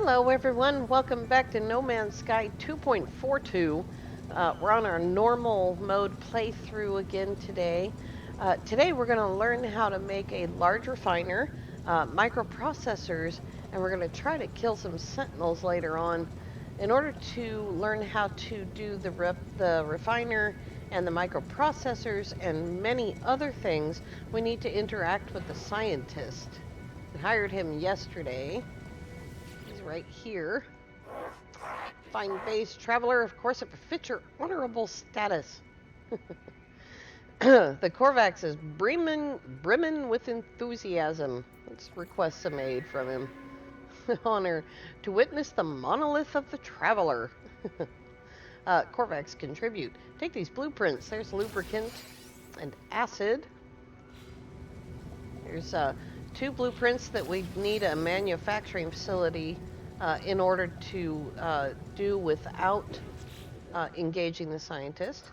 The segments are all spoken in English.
Hello everyone, welcome back to No Man's Sky 2.42. We're on our normal mode playthrough again today. Today we're going to learn how to make a large refiner, microprocessors, and we're going to try to kill some Sentinels later on. In order to learn how to do the refiner and the microprocessors and many other things, we need to interact with the scientist. We hired him yesterday. He's right here. Fine base traveler, of course, it befits your honorable status. The Korvax is brimming with enthusiasm. Let's request some aid from him. Honor to witness the monolith of the traveler. Korvax contribute. Take these blueprints. There's lubricant and acid. There's two blueprints that we need a manufacturing facility in order to do without engaging the scientist.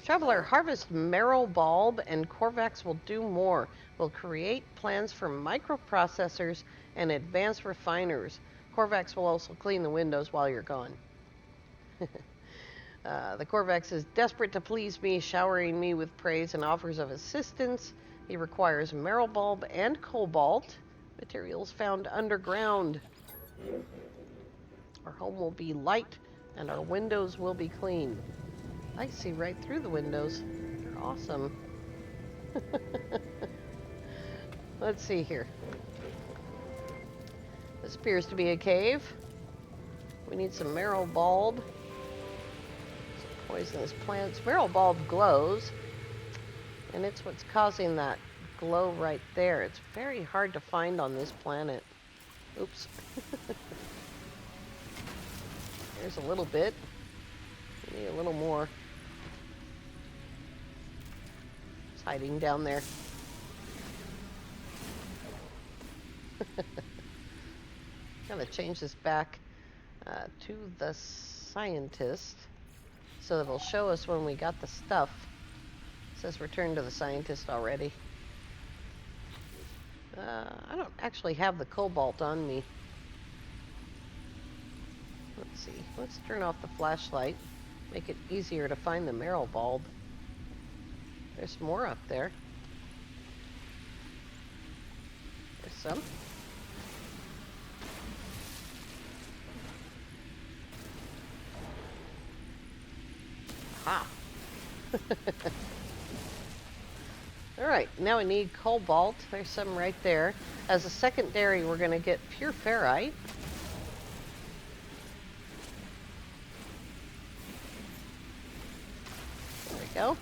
Traveler, harvest marrow bulb and Korvax will do more. We'll create plans for microprocessors and advanced refiners. Korvax will also clean the windows while you're gone. The Korvax is desperate to please me, showering me with praise and offers of assistance. He requires marrow bulb and cobalt, materials found underground. Our home will be light and our windows will be clean. I see right through the windows. They're awesome. Let's see here. This appears to be a cave. We need some marrow bulb. Some poisonous plants. Marrow bulb glows, and it's what's causing that glow right there. It's very hard to find on this planet. Oops. There's a little bit. We need a little more. It's hiding down there. Gotta change this back to the scientist so that it'll show us when we got the stuff. It says return to the scientist already. I don't actually have the cobalt on me. Let's see. Let's turn off the flashlight. Make it easier to find the marrow bulb. There's more up there. There's some. Aha. Alright, now we need cobalt. There's some right there. As a secondary, we're going to get pure ferrite. There we go.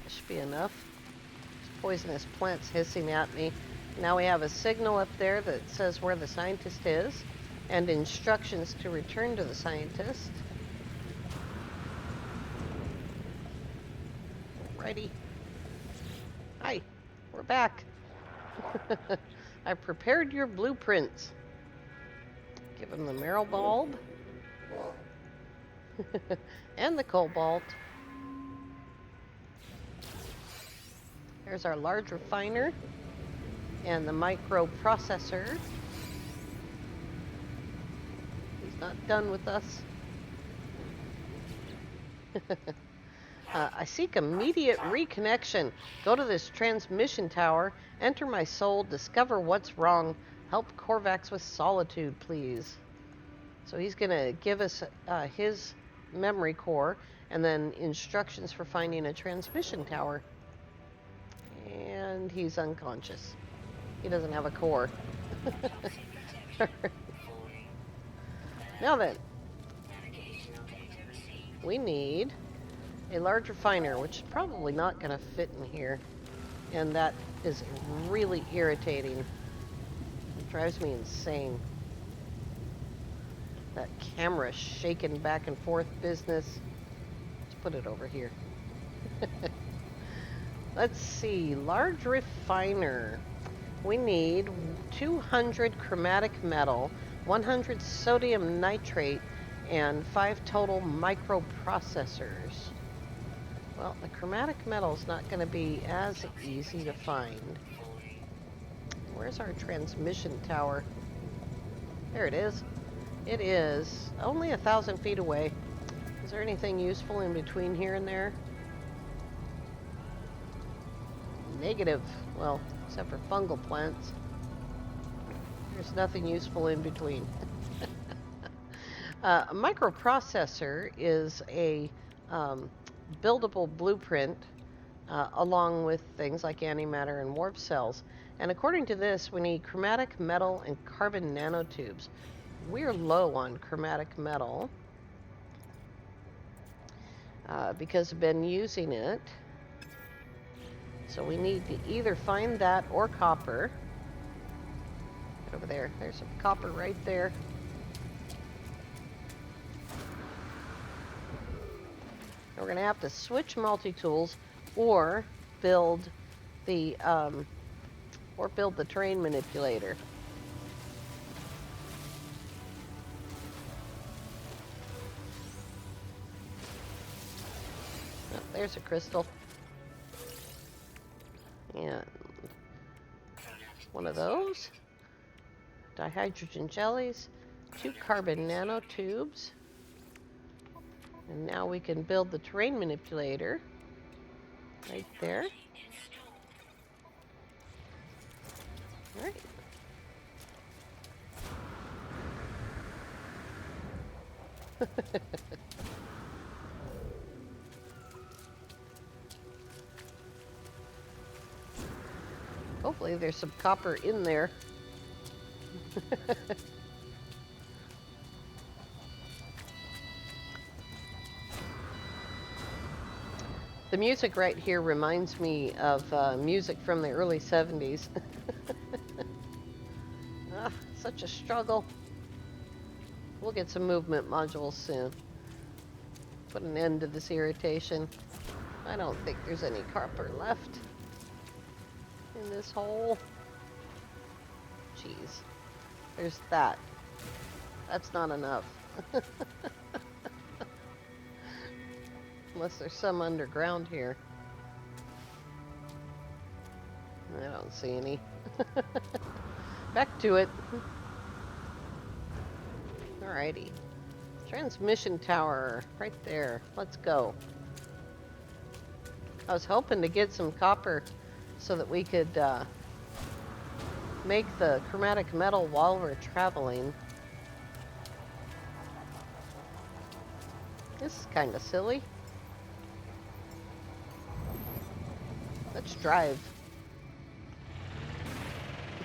That should be enough. There's poisonous plants hissing at me. Now we have a signal up there that says where the scientist is and instructions to return to the scientist. Alrighty. Hi, we're back. I prepared your blueprints. Give him the marrow bulb. And the cobalt. There's our large refiner. And the microprocessor. He's not done with us. I seek immediate reconnection. Go to this transmission tower, enter my soul, discover what's wrong. Help Korvax with solitude, please. So he's going to give us his memory core and then instructions for finding a transmission tower. And he's unconscious. He doesn't have a core. Now then, we need a large refiner, which is probably not going to fit in here. And that is really irritating. It drives me insane. That camera shaking back and forth business. Let's put it over here. Let's see. Large refiner. We need 200 chromatic metal, 100 sodium nitrate, and 5 total microprocessors. Well, the chromatic metal is not going to be as easy to find. Where's our transmission tower? There it is. It is only 1,000 feet away. Is there anything useful in between here and there? Negative. Well, except for fungal plants. There's nothing useful in between. A microprocessor is a buildable blueprint along with things like antimatter and warp cells. And according to this, we need chromatic metal and carbon nanotubes. We're low on chromatic metal because I've been using it. So we need to either find that or copper. Right over there. There's some copper right there. We're going to have to switch multi-tools or build the terrain manipulator. Oh, there's a crystal. And one of those. Dihydrogen jellies. 2 carbon nanotubes. And now we can build the terrain manipulator right there. All right. Hopefully there's some copper in there. The music right here reminds me of music from the early 70s. Such a struggle. We'll get some movement modules soon. Put an end to this irritation. I don't think there's any copper left in this hole. Jeez. There's that. That's not enough. Unless there's some underground here. I don't see any. Back to it. Alrighty. Transmission tower, right there. Let's go. I was hoping to get some copper so that we could make the chromatic metal while we're traveling. This is kind of silly. Let's drive.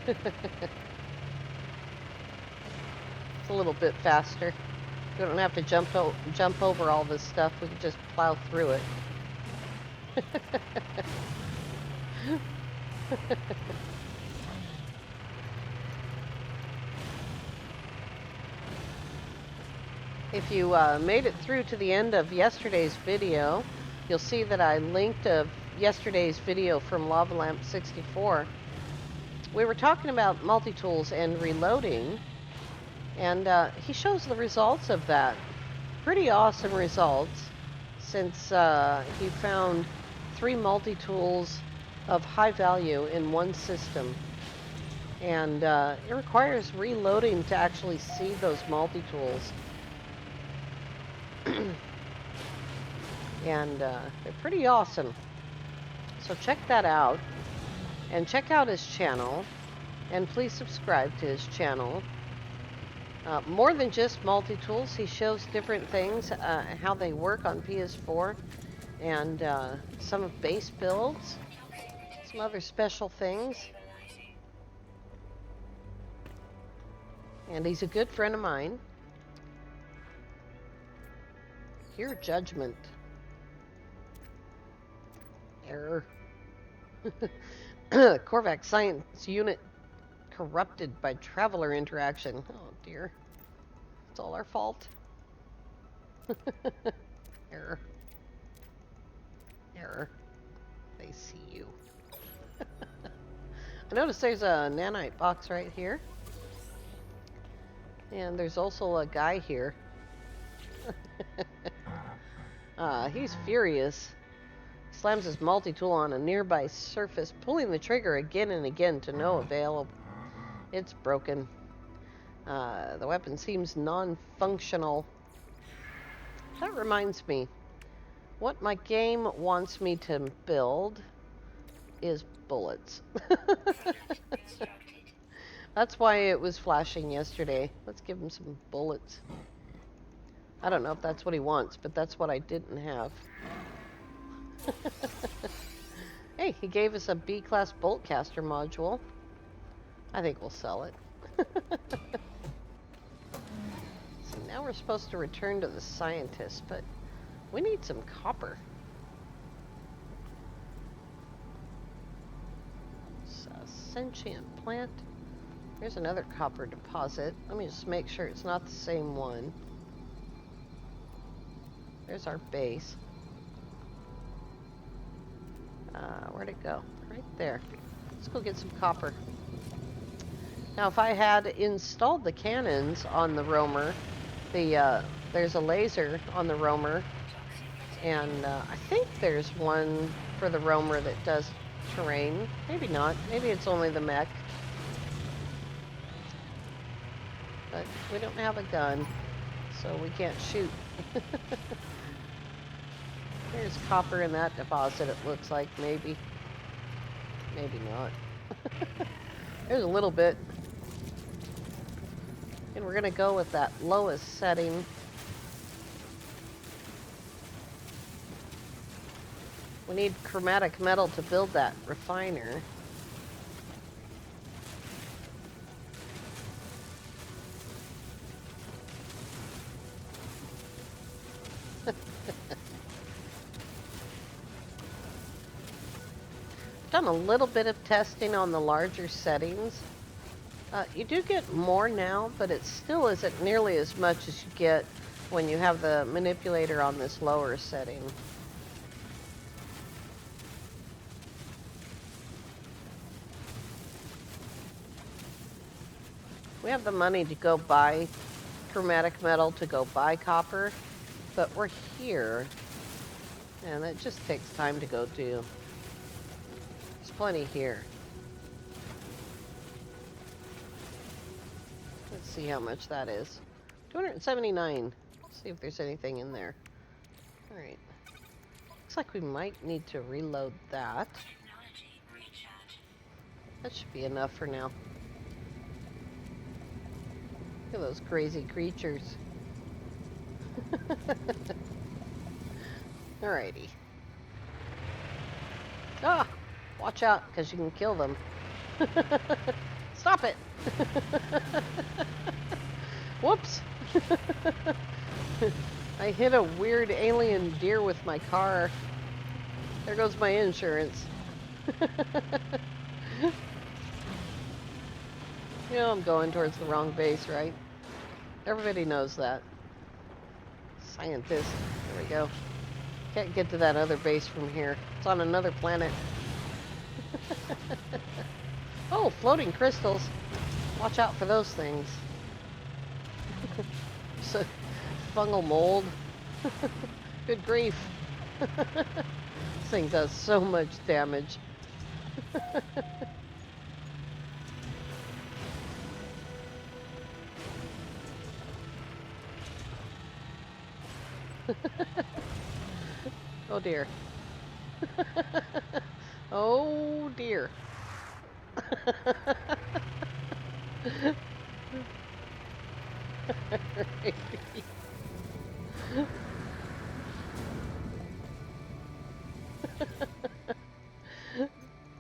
It's a little bit faster. We don't have to jump over all this stuff. We can just plow through it. If you made it through to the end of yesterday's video, you'll see that I linked yesterday's video from Lava Lamp 64. We were talking about multi-tools and reloading, and he shows the results of that. Pretty awesome results, since he found 3 multi-tools of high value in one system. And it requires reloading to actually see those multi-tools. And they're pretty awesome. So check that out. And check out his channel. And please subscribe to his channel. More than just multi-tools, he shows different things, how they work on PS4. And some of base builds. Some other special things. And he's a good friend of mine. Your judgment. Error. Korvac Science Unit corrupted by traveler interaction. Oh dear. It's all our fault. Error. Error. They see you. I noticed there's a nanite box right here. And there's also a guy here. He's furious. Slams his multi-tool on a nearby surface, pulling the trigger again and again to no avail. It's broken. The weapon seems non-functional. That reminds me, what my game wants me to build is bullets. That's why it was flashing yesterday. Let's give him some bullets. I don't know if that's what he wants, but that's what I didn't have. Hey, he gave us a B-class bolt caster module. I think we'll sell it. So now we're supposed to return to the scientist, but we need some copper. It's a sentient plant. Here's another copper deposit. Let me just make sure it's not the same one. There's our base. Where'd it go? Right there. Let's go get some copper. Now, if I had installed the cannons on the roamer, there's a laser on the roamer, and I think there's one for the roamer that does terrain. Maybe not. Maybe it's only the mech. But we don't have a gun, so we can't shoot. There's copper in that deposit, it looks like. Maybe. Maybe not. There's a little bit. And we're going to go with that lowest setting. We need chromatic metal to build that refiner. Done a little bit of testing on the larger settings. You do get more now, but it still isn't nearly as much as you get when you have the manipulator on this lower setting. We have the money to go buy chromatic metal, to go buy copper, but we're here, and it just takes time to go do. There's plenty here. Let's see how much that is. 279. Let's see if there's anything in there. All right. Looks like we might need to reload that. That should be enough for now. Look at those crazy creatures. Alrighty. Ah! Watch out, because you can kill them. Stop it! Whoops! I hit a weird alien deer with my car. There goes my insurance. You know I'm going towards the wrong base, right? Everybody knows that. Scientist. There we go. Can't get to that other base from here. It's on another planet. Oh, floating crystals. Watch out for those things. So, fungal mold. Good grief. This thing does so much damage. Oh dear. Oh dear.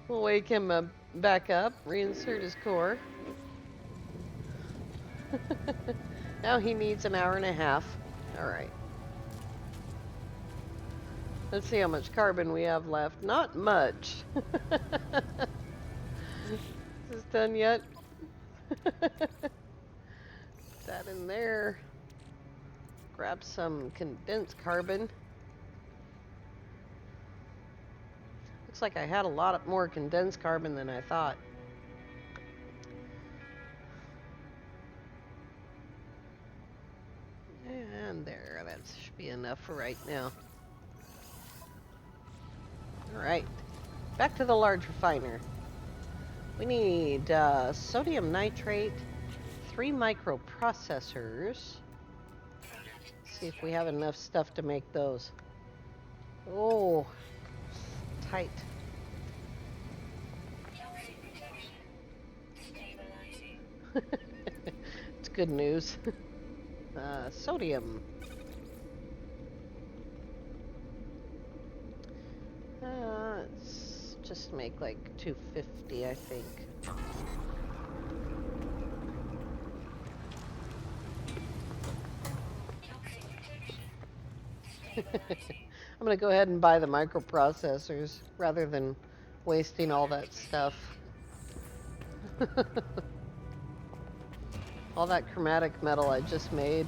We'll wake him back up, reinsert his core. Now he needs an hour and a half. Alright. Let's see how much carbon we have left. Not much. Is this done yet? That in there. Grab some condensed carbon. Looks like I had a lot more condensed carbon than I thought. And there, that should be enough for right now. Alright, back to the large refiner. We need sodium nitrate, 3 microprocessors. See if we have enough stuff to make those. Oh, tight. It's good news. Sodium. Let's just make like 250, I think. I'm gonna go ahead and buy the microprocessors rather than wasting all that stuff. All that chromatic metal I just made.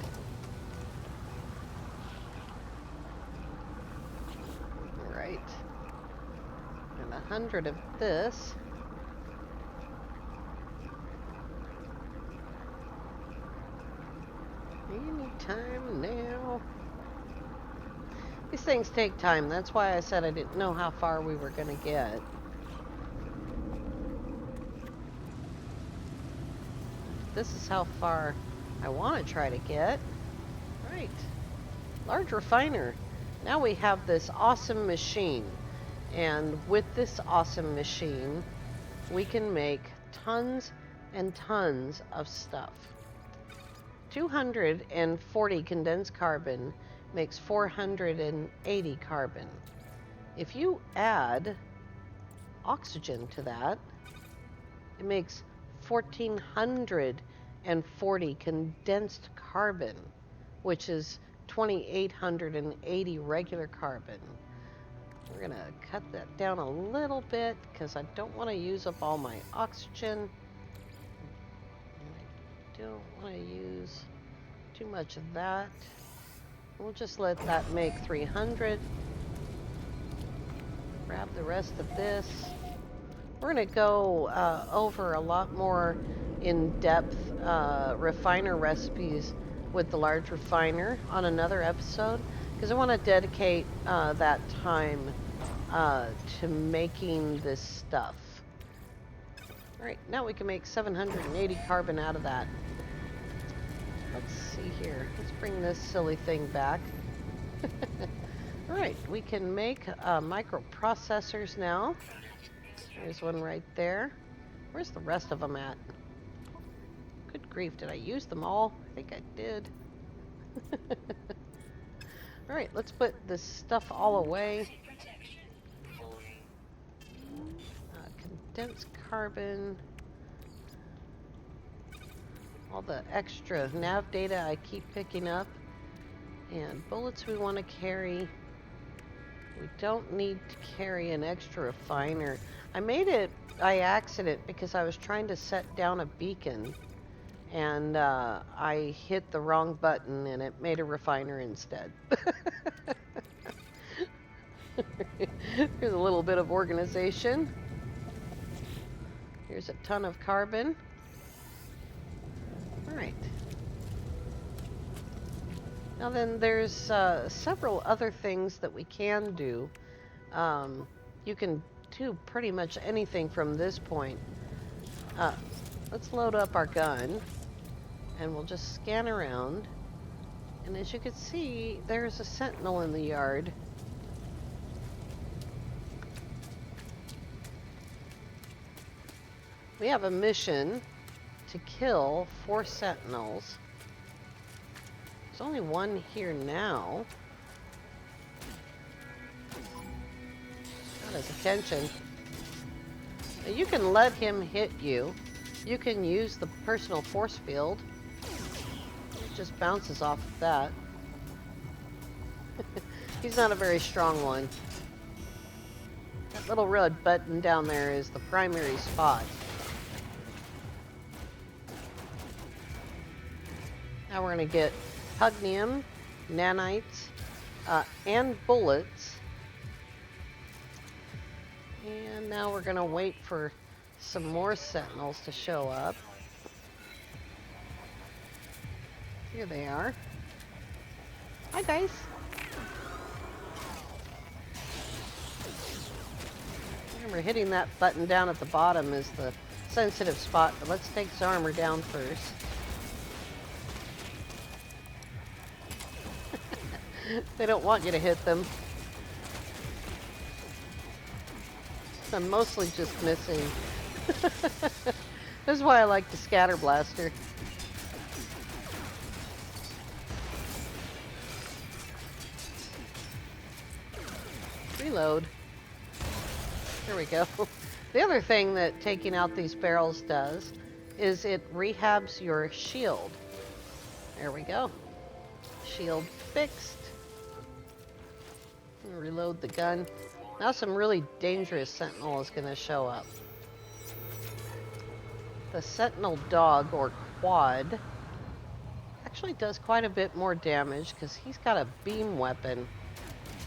Right. And 100 of this. Anytime now. These things take time. That's why I said I didn't know how far we were going to get. This is how far I want to try to get. Right. Large refiner. Now we have this awesome machine. And with this awesome machine, we can make tons and tons of stuff. 240 condensed carbon makes 480 carbon. If you add oxygen to that, it makes 1,440 condensed carbon, which is 2,880 regular carbon. We're going to cut that down a little bit because I don't want to use up all my oxygen. I don't want to use too much of that. We'll just let that make 300. Grab the rest of this. We're going to go over a lot more in-depth refiner recipes with the large refiner on another episode, because I want to dedicate that time to making this stuff. All right, now we can make 780 carbon out of that. Let's see here. Let's bring this silly thing back. All right, we can make microprocessors now. There's one right there. Where's the rest of them at? Good grief, did I use them all? I think I did. All right, let's put this stuff all away. Condensed carbon. All the extra nav data I keep picking up. And bullets we want to carry. We don't need to carry an extra refiner. I made it by accident because I was trying to set down a beacon. And I hit the wrong button and it made a refiner instead. Here's a little bit of organization. Here's a ton of carbon. All right. Now then, there's several other things that we can do. You can do pretty much anything from this point. Let's load up our gun, and we'll just scan around. And as you can see, there's a sentinel in the yard. We have a mission to kill 4 sentinels. There's only one here now. Got his attention. Now you can let him hit you. You can use the personal force field. It just bounces off of that. He's not a very strong one. That little red button down there is the primary spot. Now we're going to get hugnium, nanites, and bullets. And now we're going to wait for some more sentinels to show up. Here they are. Hi, guys. Remember, hitting that button down at the bottom is the sensitive spot, but let's take his armor down first. They don't want you to hit them. I'm mostly just missing. This is why I like the scatter blaster. Reload. There we go. The other thing that taking out these barrels does is it rehabs your shield. There we go. Shield fixed. Reload the gun. Now some really dangerous Sentinel is going to show up. The Sentinel dog, or quad, actually does quite a bit more damage because he's got a beam weapon.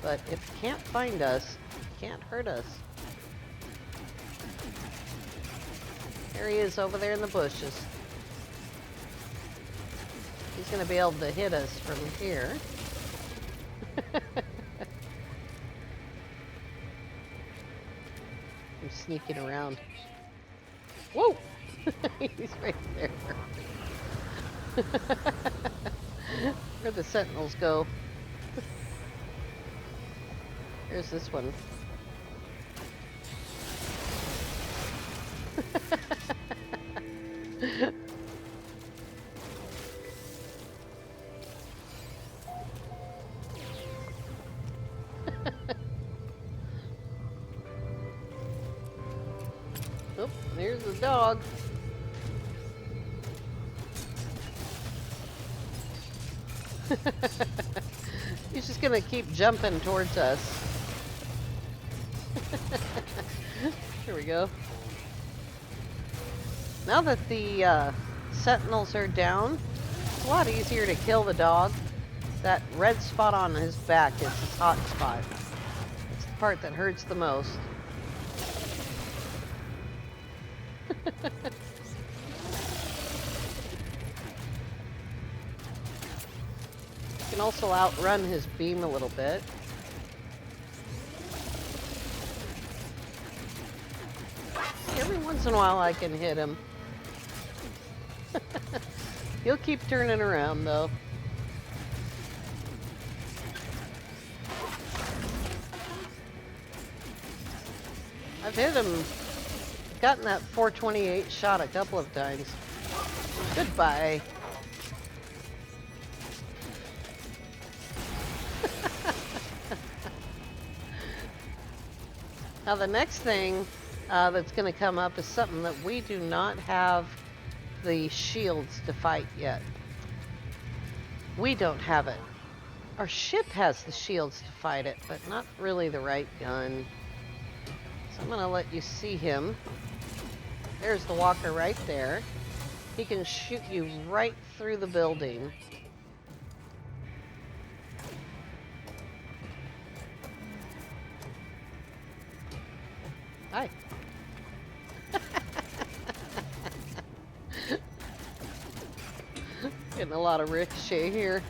But if he can't find us, he can't hurt us. There he is over there in the bushes. He's going to be able to hit us from here. I'm sneaking around. Whoa! He's right there. Where'd the Sentinels go? Here's this one. Oh, there's the dog. He's just gonna keep jumping towards us. Here we go. Now that the Sentinels are down, it's a lot easier to kill the dog. That red spot on his back is his hot spot. It's the part that hurts the most. You can also outrun his beam a little bit. Every once in a while I can hit him. He'll keep turning around though. I've hit him, gotten that 428 shot a couple of times. Goodbye. Now the next thing that's going to come up is something that we do not have the shields to fight yet. We don't have it. Our ship has the shields to fight it, but not really the right gun. So I'm going to let you see him. There's the walker right there. He can shoot you right through the building. Hi. Getting a lot of ricochet here.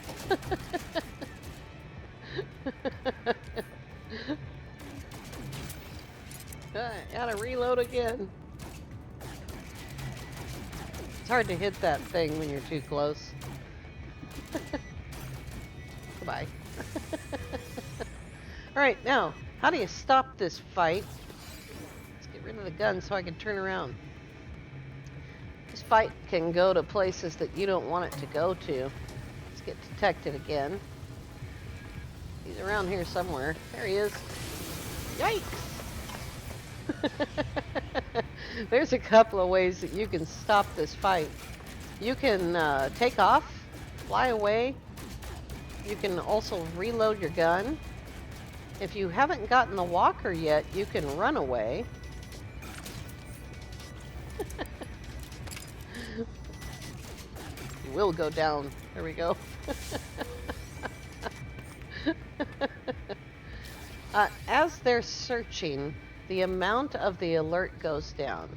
Gotta reload again. It's hard to hit that thing when you're too close. Goodbye. Alright, now, how do you stop this fight? Let's get rid of the gun so I can turn around. This fight can go to places that you don't want it to go to. Let's get detected again. He's around here somewhere. There he is. Yikes! There's a couple of ways that you can stop this fight. You can take off, fly away. You can also reload your gun. If you haven't gotten the walker yet, you can run away. You will go down. There we go. As they're searching, the amount of the alert goes down.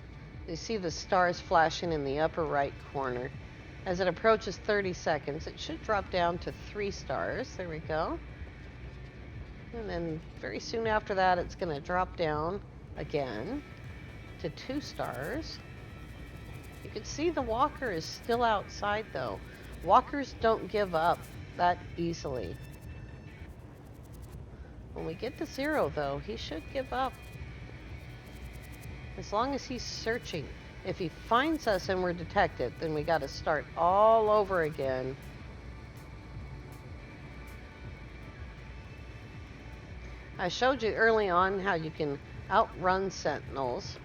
You see the stars flashing in the upper right corner. As it approaches 30 seconds, it should drop down to 3 stars. There we go. And then very soon after that, it's going to drop down again to 2 stars. You can see the walker is still outside though. Walkers don't give up that easily. When we get to 0, though, he should give up. As long as he's searching. If he finds us and we're detected, then we got to start all over again. I showed you early on how you can outrun Sentinels.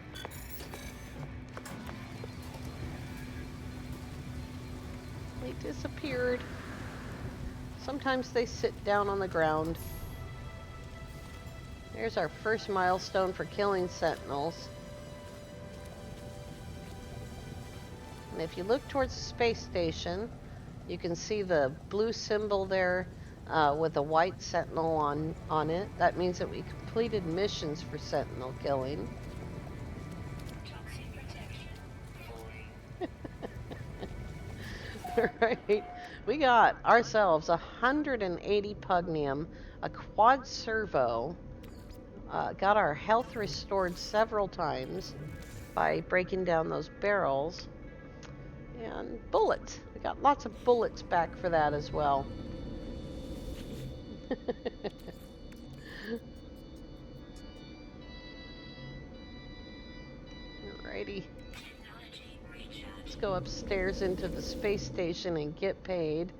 They disappeared. Sometimes they sit down on the ground. There's our first milestone for killing Sentinels. And if you look towards the space station, you can see the blue symbol there with a white Sentinel on it. That means that we completed missions for Sentinel killing. Right, we got ourselves 180 pugnium, a quad servo, got our health restored several times by breaking down those barrels, and bullets. We got lots of bullets back for that as well. Alrighty. Let's go upstairs into the space station and get paid.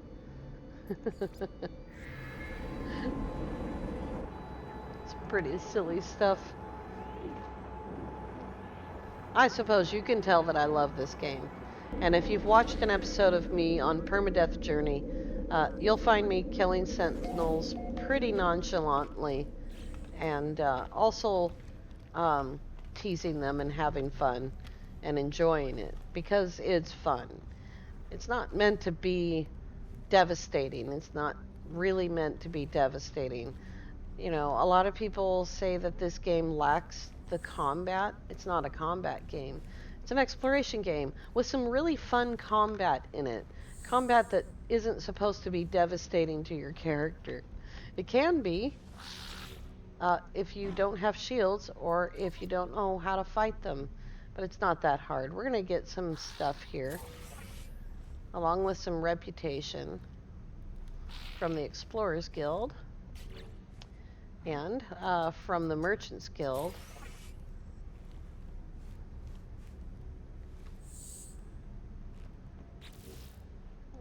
It's pretty silly stuff. I suppose you can tell that I love this game. And if you've watched an episode of me on Permadeath Journey, you'll find me killing Sentinels pretty nonchalantly, and also teasing them and having fun and enjoying it, because it's fun. It's not meant to be devastating. It's not really meant to be devastating. You know, a lot of people say that this game lacks the combat. It's not a combat game. It's an exploration game with some really fun combat in it. Combat that isn't supposed to be devastating to your character. It can be if you don't have shields or if you don't know how to fight them. But it's not that hard. We're going to get some stuff here, along with some reputation from the Explorers Guild and from the Merchants Guild.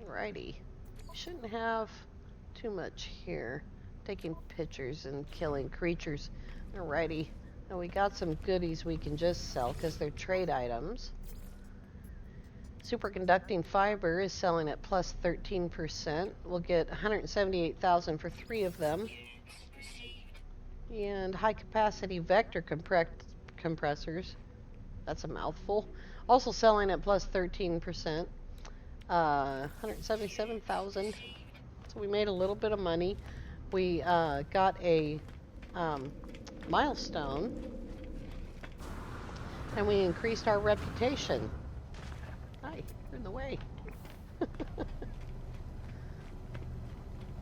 Alrighty. Shouldn't have too much here. Taking pictures and killing creatures. Alrighty. Now we got some goodies we can just sell because they're trade items. Superconducting fiber is selling at plus 13%. We'll get 178,000 for 3 of them. And high capacity vector compressors. That's a mouthful. Also selling at plus 13%. 177,000. So we made a little bit of money. We got a milestone, and we increased our reputation. Hi, you're in the way.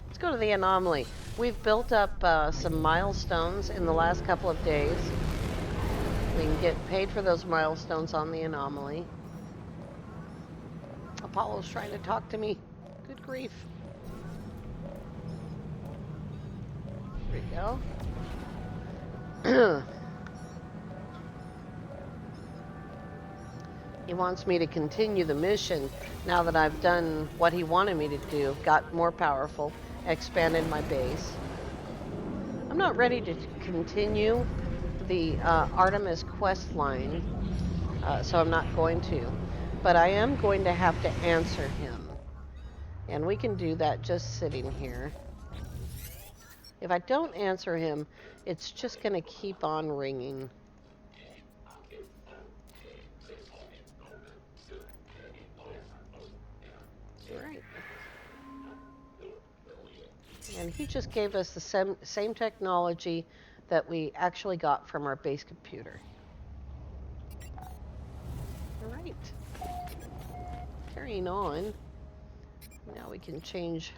Let's go to the anomaly. We've built up some milestones in the last couple of days. We can get paid for those milestones on the anomaly. Apollo's trying to talk to me. Good grief. There we go. He wants me to continue the mission now that I've done what he wanted me to do. Got more powerful, expanded my base. I'm not ready to continue the Artemis quest line, so I'm not going to. But I am going to have to answer him. And we can do that just sitting here. If I don't answer him, it's just going to keep on ringing. Right. And he just gave us the same technology that we actually got from our base computer. All right. Carrying on. Now we can change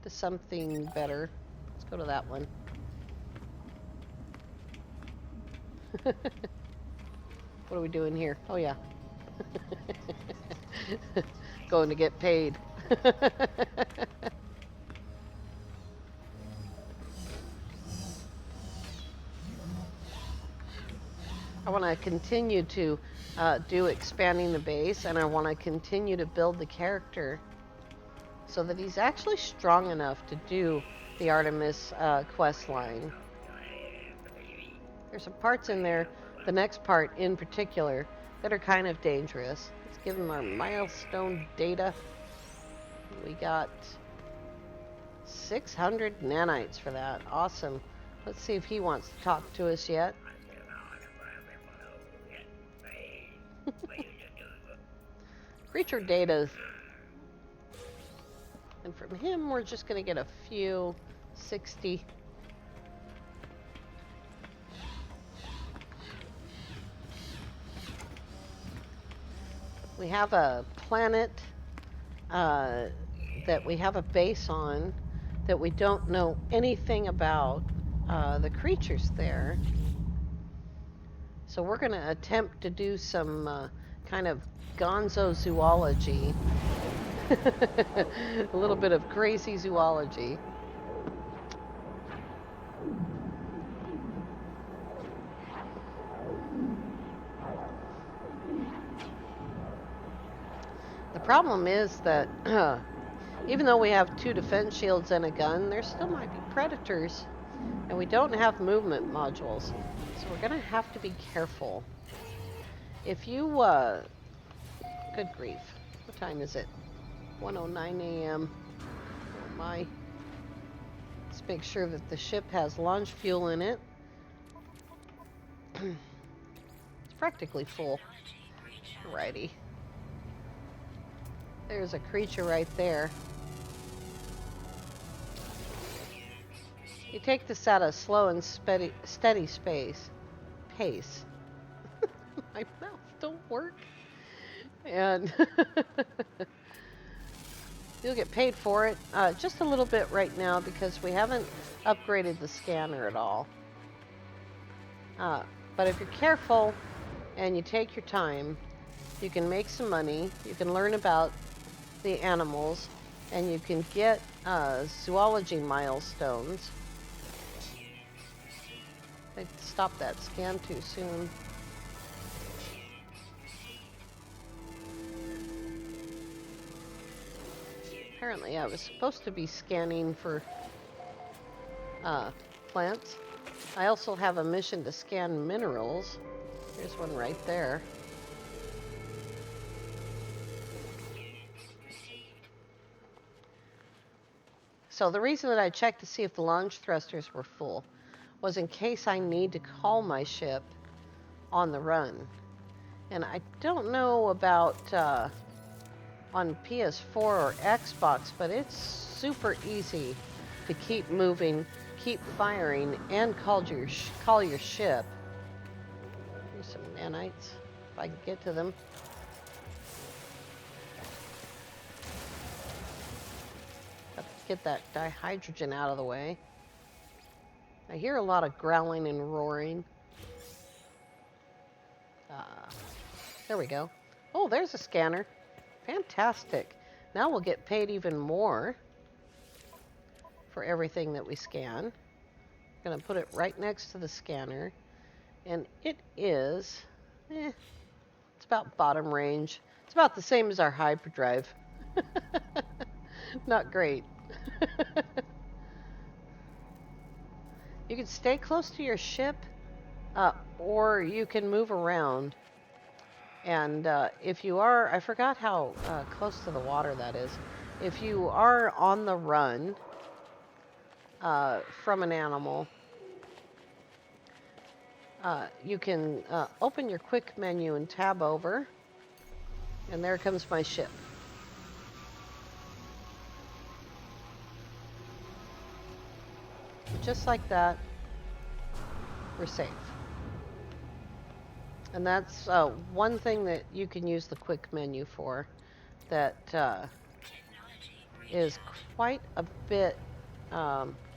to something better. Let's go to that one. What are we doing here? Oh yeah. Going to get paid. I want to continue to do expanding the base, and I want to continue to build the character so that he's actually strong enough to do the Artemis quest line. There's some parts in there, the next part in particular, that are kind of dangerous. Let's give him our milestone data. We got 600 nanites for that. Awesome. Let's see if he wants to talk to us yet. Creature data. And from him, we're just going to get a few 60. We have a planet that we have a base on that we don't know anything about the creatures there. So we're going to attempt to do some kind of gonzo zoology. A little bit of crazy zoology. The problem is that even though we have 2 defense shields and a gun, there still might be predators, and we don't have movement modules. So we're going to have to be careful. If you, good grief, what time is it? 1:09 a.m. Oh my. Let's make sure that the ship has launch fuel in it. It's practically full. Alrighty. There's a creature right there. You take this at a slow and steady pace. My mouth don't work. And you'll get paid for it just a little bit right now because we haven't upgraded the scanner at all. But if you're careful and you take your time, you can make some money, you can learn about the animals, and you can get zoology milestones. I stopped that scan too soon. Apparently I was supposed to be scanning for plants. I also have a mission to scan minerals. There's one right there. So the reason that I checked to see if the launch thrusters were full was in case I need to call my ship on the run. And I don't know about on PS4 or Xbox, but it's super easy to keep moving, keep firing, and call your ship. Here's some nanites, if I can get to them. Got to get that dihydrogen out of the way. I hear a lot of growling and roaring. There we go. Oh, there's a scanner. Fantastic. Now we'll get paid even more for everything that we scan. I'm going to put it right next to the scanner. And it is, it's about bottom range. It's about the same as our hyperdrive. Not great. You can stay close to your ship, or you can move around. And if you are, I forgot how close to the water that is. If you are on the run from an animal, you can open your quick menu and tab over. And there comes my ship. Just like that, we're safe. And that's one thing that you can use the quick menu for that is quite a bit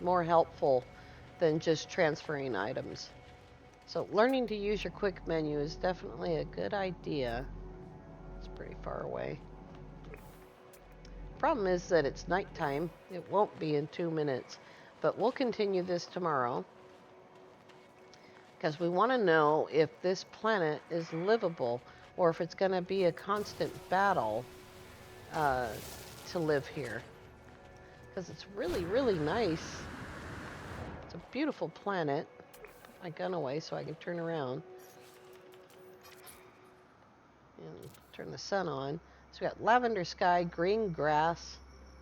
more helpful than just transferring items. So learning to use your quick menu is definitely a good idea. It's pretty far away. Problem is that it's nighttime. It won't be in 2 minutes, but we'll continue this tomorrow. because we want to know if this planet is livable or if it's going to be a constant battle uh, to live here. Because it's really, really nice. It's a beautiful planet. Put my gun away so I can turn around and turn the sun on. So we got lavender sky, green grass.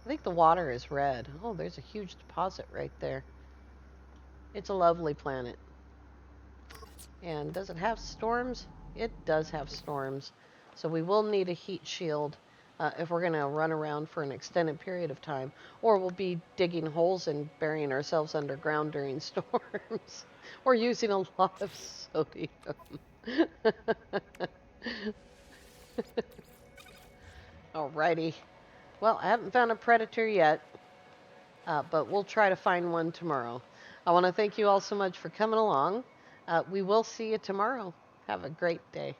I think the water is red. Oh, there's a huge deposit right there. It's a lovely planet. And does it have storms? It does have storms. So we will need a heat shield if we're going to run around for an extended period of time. Or we'll be digging holes and burying ourselves underground during storms. Or using a lot of sodium. Alrighty. Well, I haven't found a predator yet, but we'll try to find one tomorrow. I want to thank you all so much for coming along. We will see you tomorrow. Have a great day.